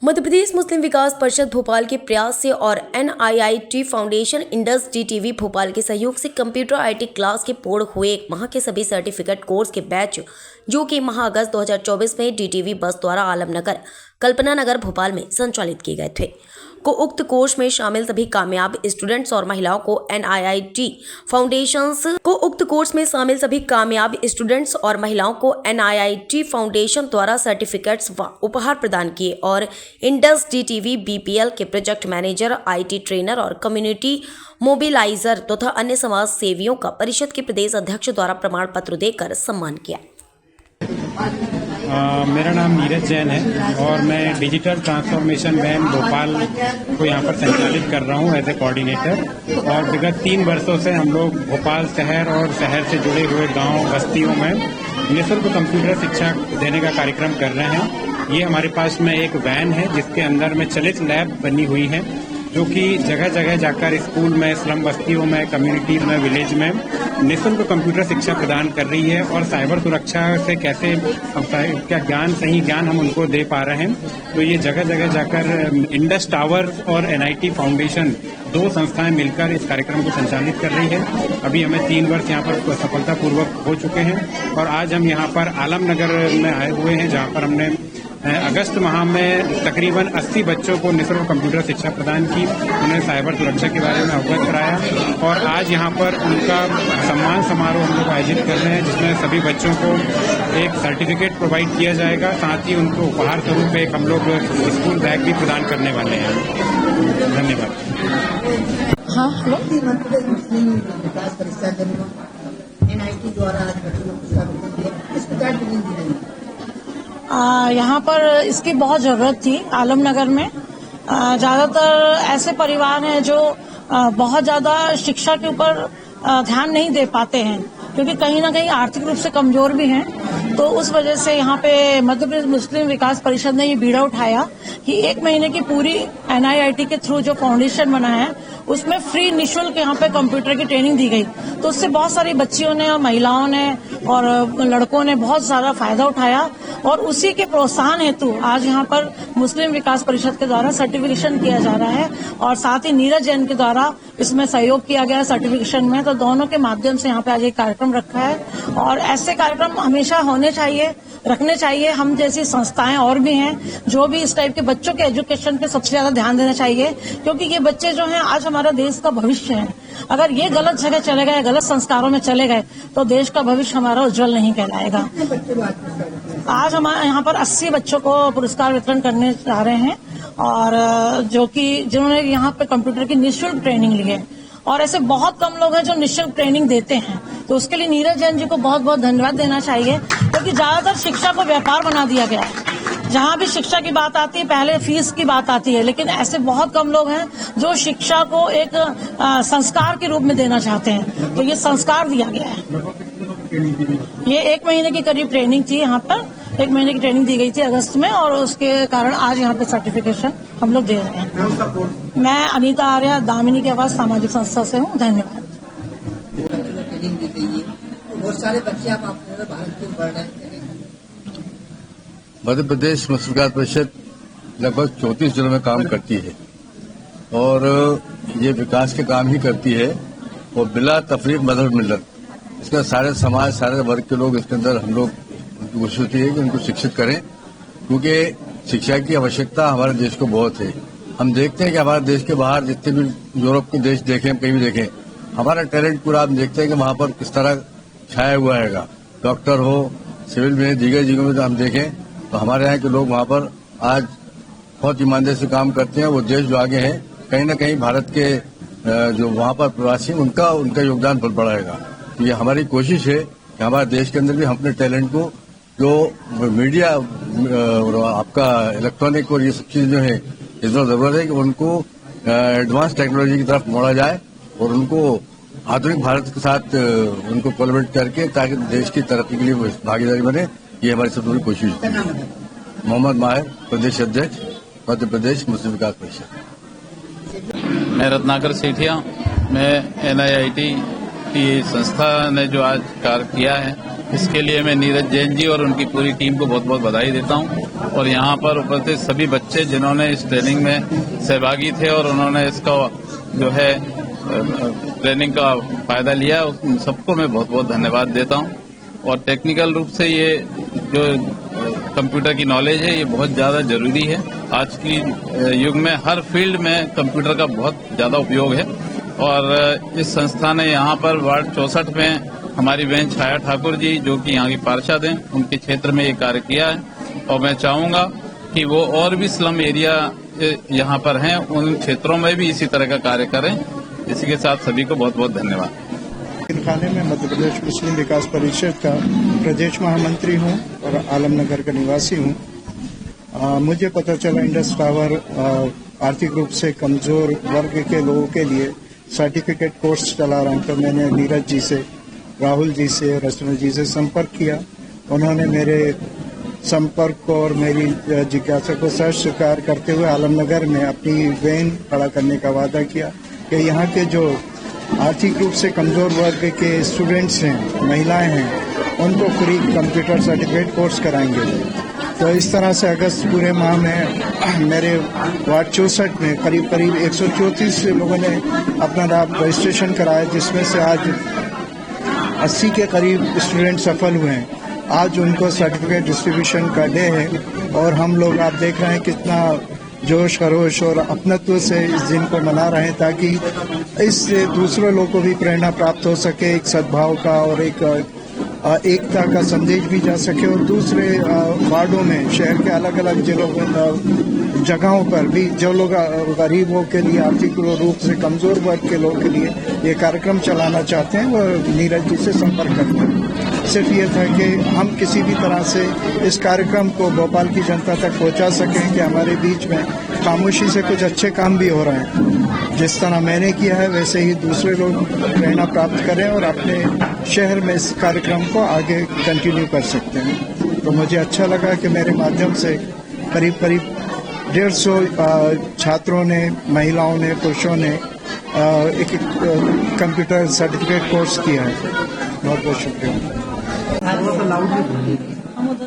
मध्य प्रदेश मुस्लिम विकास परिषद भोपाल के प्रयास से और NIIT foundation Indus DTV Bhopal के सहयोग से कंप्यूटर IT क्लास के पूर्ण हुए एक माह के सभी सर्टिफिकेट कोर्स के बैच जो कि माह अगस्त 2024 में DTV बस द्वारा आलमनगर, कल्पना नगर भोपाल में संचालित किए गए थे को उक्त कोर्स में शामिल सभी कामयाब स्टूडेंट्स और महिलाओं को NIIT फाउंडेशन द्वारा सर्टिफिकेट्स व उपहार प्रदान किए और इंडस DTV BPL के प्रोजेक्ट मैनेजर, IT ट्रेनर और कम्युनिटी मोबिलाइजर तथा अन्य समाज सेवियों का परिषद के प्रदेश अध्यक्ष द्वारा प्रमाण पत्र देकर सम्मान किया। मेरा नाम नीरज जैन है और मैं डिजिटल ट्रांसफॉर्मेशन वैन भोपाल को यहाँ पर संचालित कर रहा हूँ एज ए कोऑर्डिनेटर। और विगत 3 वर्षों से हम लोग भोपाल शहर और शहर से जुड़े हुए गांव बस्तियों में निःशुल्क कंप्यूटर शिक्षा देने का कार्यक्रम कर रहे हैं। ये हमारे पास में एक वैन है जिसके अंदर में चलित लैब बनी हुई है जो कि जगह जगह जाकर स्कूल में, स्लम बस्तियों में, कम्युनिटीज में, विलेज में निःशुल्क कंप्यूटर शिक्षा प्रदान कर रही है। और साइबर सुरक्षा से कैसे क्या सही ज्ञान हम उनको दे पा रहे हैं। तो ये जगह जगह जाकर इंडस टावर और NIT फाउंडेशन 2 संस्थाएं मिलकर इस कार्यक्रम को संचालित कर रही है। अभी हमें 3 वर्ष यहाँ पर सफलतापूर्वक हो चुके हैं और आज हम यहाँ पर आलमनगर में आए हुए हैं जहाँ पर हमने अगस्त माह में तकरीबन 80 बच्चों को निःशुल्क कंप्यूटर शिक्षा प्रदान की, उन्हें साइबर सुरक्षा के बारे में अवगत कराया और आज यहाँ पर उनका सम्मान समारोह हम लोग आयोजित कर रहे हैं जिसमें सभी बच्चों को एक सर्टिफिकेट प्रोवाइड किया जाएगा। साथ ही उनको उपहार स्वरूप एक हम लोग स्कूल बैग भी प्रदान करने वाले हैं। धन्यवाद। हाँ, हेलो। यहाँ पर इसकी बहुत जरूरत थी आलमनगर में। ज्यादातर ऐसे परिवार हैं जो बहुत ज्यादा शिक्षा के ऊपर ध्यान नहीं दे पाते हैं क्योंकि कहीं ना कहीं आर्थिक रूप से कमजोर भी हैं। तो उस वजह से यहाँ पे मध्य प्रदेश मुस्लिम विकास परिषद ने ये बीड़ा उठाया कि 1 महीने की पूरी NIIT के थ्रू जो फाउंडेशन बना है उसमें फ्री निःशुल्क यहाँ पे कंप्यूटर की ट्रेनिंग दी गई। तो उससे बहुत सारी बच्चियों ने और महिलाओं ने और लड़कों ने बहुत सारा फायदा उठाया और उसी के प्रोत्साहन हेतु आज यहाँ पर मुस्लिम विकास परिषद के द्वारा सर्टिफिकेशन किया जा रहा है और साथ ही नीरज जैन के द्वारा इसमें सहयोग किया गया सर्टिफिकेशन में। तो दोनों के माध्यम से यहाँ पे आज एक कार्यक्रम रखा है और ऐसे कार्यक्रम हमेशा होने चाहिए, रखने चाहिए। हम जैसी संस्थाएं और भी हैं जो भी इस टाइप के बच्चों के एजुकेशन पे सबसे ज्यादा ध्यान देना चाहिए क्योंकि ये बच्चे जो हैं आज हमारा देश का भविष्य है। अगर ये गलत जगह चले गए, गलत संस्कारों में चले गए तो देश का भविष्य हमारा उज्जवल नहीं कहलाएगा। आज हमारे यहाँ पर 80 बच्चों को पुरस्कार वितरण करने जा रहे हैं और जिन्होंने यहाँ पे कंप्यूटर की निःशुल्क ट्रेनिंग ली है और ऐसे बहुत कम लोग हैं जो निःशुल्क ट्रेनिंग देते हैं। तो उसके लिए नीरज जैन जी को बहुत बहुत धन्यवाद देना चाहिए क्योंकि ज्यादातर शिक्षा को व्यापार बना दिया गया है। जहाँ भी शिक्षा की बात आती है पहले फीस की बात आती है, लेकिन ऐसे बहुत कम लोग हैं जो शिक्षा को एक संस्कार के रूप में देना चाहते हैं। तो ये संस्कार दिया गया है। ये 1 महीने की करीब ट्रेनिंग थी, यहाँ पर 1 महीने की ट्रेनिंग दी गई थी अगस्त में और उसके कारण आज यहाँ पे सर्टिफिकेशन हम लोग दे रहे हैं। मैं अनीता आर्या, दामिनी की आवाज सामाजिक संस्था से हूँ। धन्यवाद। बहुत सारे बच्चे आप भारत के बढ़ रहे हैं। मध्य प्रदेश मुस्लिम विकास परिषद लगभग 34 जिलों में काम करती है और ये विकास के काम ही करती है और बिला तफरीक मजहब मिल्लत इसका सारे समाज, सारे वर्ग के लोग इसके अंदर हम लोग उनकी कोशिश होती है कि उनको शिक्षित करें क्योंकि शिक्षा की आवश्यकता हमारे देश को बहुत है। हम देखते हैं कि हमारे देश के बाहर जितने भी यूरोप के देश देखें, कहीं भी देखें, हमारा टैलेंट पूरा हम देखते हैं कि वहां पर किस तरह छाया हुआ है। डॉक्टर हो, सिविल में, दीगर जगहों में हम देखें तो हमारे यहाँ के लोग वहां पर आज बहुत ईमानदारी से काम करते हैं। वो देश जो आगे हैं कहीं न कहीं भारत के जो वहां पर प्रवासी उनका योगदान बहुत बड़ा रहेगा। तो ये हमारी कोशिश है कि हमारे देश के अंदर भी हम अपने टैलेंट को जो मीडिया आपका इलेक्ट्रॉनिक और ये सब चीजें जो है इसमें जरूरत है कि उनको एडवांस टेक्नोलॉजी की तरफ मोड़ा जाए और उनको आधुनिक भारत के साथ उनको कोलैबोरेट करके ताकि देश की तरक्की के लिए भागीदारी बने। ये हमारी सबसे बड़ी कोशिश है। मोहम्मद माहिर, प्रदेश अध्यक्ष, मध्य प्रदेश मुस्लिम विकास परिषद। मैं रत्नाकर सेठिया, मैं NIIT की संस्था ने जो आज कार्य किया है इसके लिए मैं नीरज जैन जी और उनकी पूरी टीम को बहुत बहुत बधाई देता हूं। और यहाँ पर उपस्थित सभी बच्चे जिन्होंने इस ट्रेनिंग में सहभागी थे और उन्होंने इसका जो है ट्रेनिंग का फायदा लिया, उन सबको मैं बहुत बहुत धन्यवाद देता हूं। और टेक्निकल रूप से ये जो कंप्यूटर की नॉलेज है ये बहुत ज़्यादा जरूरी है। आज की युग में हर फील्ड में कंप्यूटर का बहुत ज़्यादा उपयोग है। और इस संस्था ने यहाँ पर वार्ड 64 में हमारी बहन छाया ठाकुर जी जो कि यहाँ की पार्षद हैं, उनके क्षेत्र में ये कार्य किया है। और मैं चाहूँगा कि वो और भी स्लम एरिया यहाँ पर हैं, उन क्षेत्रों में भी इसी तरह का कार्य करें। इसी के साथ सभी को बहुत बहुत धन्यवाद। खाने में मध्य प्रदेश मुस्लिम विकास परिषद का प्रदेश महामंत्री हूं और आलमनगर का निवासी हूं। मुझे पता चला इंडस टावर आर्थिक रूप से कमजोर वर्ग के लोगों के लिए सर्टिफिकेट कोर्स चला रहा हूं, तो मैंने नीरज जी से, राहुल जी से, रचना जी से संपर्क किया। उन्होंने मेरे संपर्क को और मेरी जिज्ञासा को सच स्वीकार करते हुए आलमनगर में अपनी वैन खड़ा करने का वादा किया कि यहाँ के जो आर्थिक रूप से कमजोर वर्ग के स्टूडेंट्स हैं, महिलाएं हैं, उनको फ्री कंप्यूटर सर्टिफिकेट कोर्स कराएंगे। तो इस तरह से अगस्त पूरे माह में मेरे वार्ड 64 में करीब 134 लोगों ने अपना रजिस्ट्रेशन कराया, जिसमें से आज 80 के करीब स्टूडेंट सफल हुए हैं। आज उनको सर्टिफिकेट डिस्ट्रीब्यूशन का डे है और हम लोग आप देख रहे हैं कितना जोश खरोश और अपनत्व से इस दिन को मना रहे हैं, ताकि इससे दूसरे लोगों को भी प्रेरणा प्राप्त हो सके, एक सद्भाव का और एक एकता का संदेश भी जा सके। और दूसरे वार्डों में, शहर के अलग अलग जिलों जगहों पर भी जो लोग गरीबों के लिए, आर्थिक रूप से कमजोर वर्ग के लोगों के लिए ये कार्यक्रम चलाना चाहते हैं, वो नीरज जी से संपर्क करते हैं। सिर्फ ये था कि हम किसी भी तरह से इस कार्यक्रम को भोपाल की जनता तक पहुंचा सकें कि हमारे बीच में खामोशी से कुछ अच्छे काम भी हो रहे हैं। जिस तरह मैंने किया है वैसे ही दूसरे लोग प्रेरणा प्राप्त करें और अपने शहर में इस कार्यक्रम को आगे कंटिन्यू कर सकते हैं। तो मुझे अच्छा लगा कि मेरे माध्यम से करीब 150 छात्रों ने, महिलाओं ने, पुरुषों ने एक कंप्यूटर सर्टिफिकेट कोर्स किया है। बहुत बहुत शुक्रिया।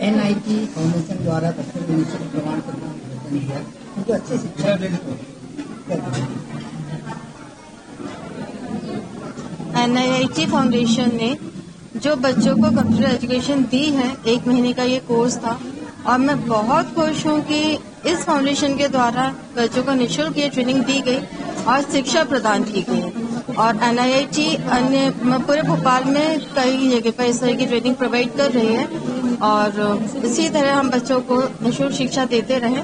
NIT फाउंडेशन द्वारा बच्चों को निःशुल्क प्रमाण पत्र दिया, उनको अच्छी शिक्षा NIT फाउंडेशन ने जो बच्चों को कंप्यूटर एजुकेशन दी है, 1 महीने का ये कोर्स था और मैं बहुत खुश हूँ कि इस फाउंडेशन के द्वारा बच्चों को निःशुल्क ये ट्रेनिंग दी गई और शिक्षा प्रदान की गई। और NIT अन्य पूरे भोपाल में कई जगह पर इस तरह की ट्रेनिंग प्रोवाइड कर रही है और इसी तरह हम बच्चों को निःशुल्क शिक्षा देते रहें।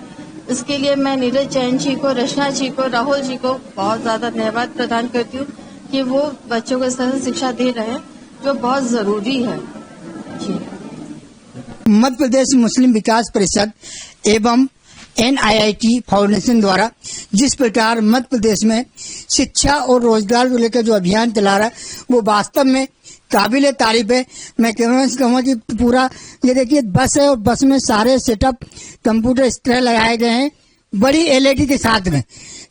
इसके लिए मैं नीरज जैन जी को, रचना जी को, राहुल जी को बहुत ज्यादा धन्यवाद प्रदान करती हूँ कि वो बच्चों को इस तरह से शिक्षा दे रहे हैं जो बहुत जरूरी है। मध्य प्रदेश मुस्लिम विकास परिषद एवं NIT फाउंडेशन द्वारा जिस प्रकार मध्य प्रदेश में शिक्षा और रोजगार को लेकर जो अभियान चला रहा है वो वास्तव में काबिल तारीफ है। मैं कहूँगा कि पूरा ये देखिए बस है और बस में सारे सेटअप कंप्यूटर इस तरह लगाए गए हैं बड़ी LED के साथ में।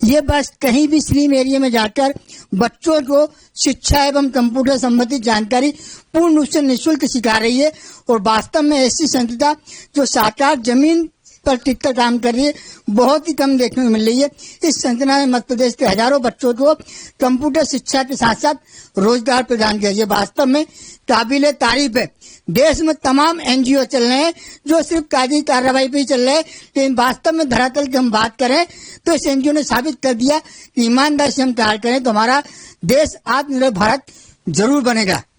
ये बस कहीं भी स्लीम एरिया में जाकर बच्चों को शिक्षा एवं कंप्यूटर संबंधी जानकारी पूर्ण रूप से निःशुल्क सिखा रही है। और वास्तव में ऐसी संस्था जो साकार जमीन पर टिककर काम कर रही है बहुत ही कम देखने को मिल रही है। इस संस्था ने मध्य प्रदेश के हजारों बच्चों को कंप्यूटर शिक्षा के साथ साथ रोजगार प्रदान किया। ये वास्तव में काबिल तारीफ है। देश में तमाम NGO चल रहे हैं जो सिर्फ कागजी कार्रवाई पे ही चल रहे हैं, लेकिन वास्तव में धरातल की हम बात करें तो इस NGO ने साबित कर दिया कि ईमानदारी से हम कार्य करें तो हमारा देश आत्मनिर्भर भारत जरूर बनेगा।